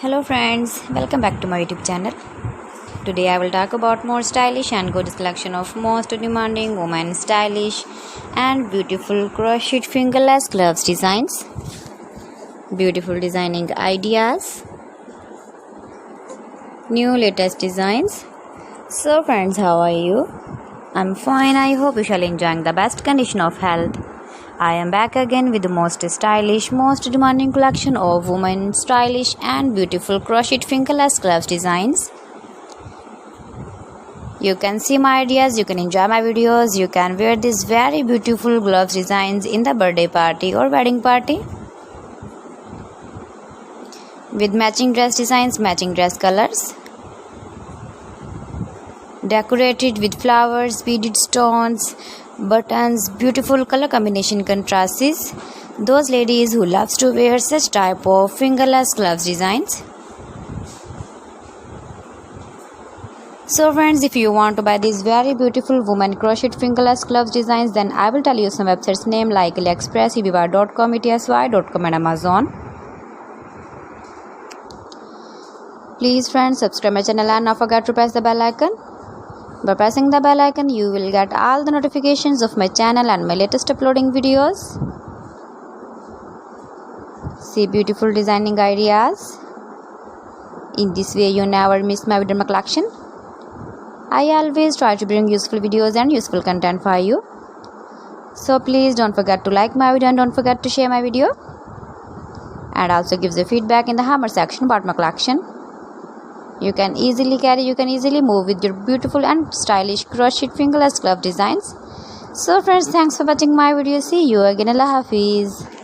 Hello friends, welcome back to my YouTube channel. Today I will talk about more stylish and good selection of most demanding women stylish and beautiful crocheted fingerless gloves designs, beautiful designing ideas, new latest designs. So friends, how are you? I'm fine. I hope you shall enjoying the best condition of health. I am back again with the most stylish, most demanding collection of women stylish and beautiful crocheted fingerless gloves designs. You can see my ideas, you can enjoy my videos, you can wear these very beautiful gloves designs in the birthday party or wedding party. With matching dress designs, matching dress colors. Decorated with flowers, beaded stones, buttons, beautiful color combination contrasts. Those ladies who loves to wear such type of fingerless gloves designs. So friends, if you want to buy these very beautiful woman crocheted fingerless gloves designs, then I will tell you some websites name like AliExpress, eBay.com, etsy.com and Amazon. Please friends, subscribe my channel and not forget to press the bell icon. By pressing the bell icon, you will get all the notifications of my channel and my latest uploading videos. See beautiful designing ideas. In this way, you never miss my video collection. I always try to bring useful videos and useful content for you. So please don't forget to like my video and don't forget to share my video. And also give the feedback in the hammer section about my collection. You can easily carry, you can easily move with your beautiful and stylish crocheted fingerless glove designs. So friends, thanks for watching my video. See you again. Allah Hafiz.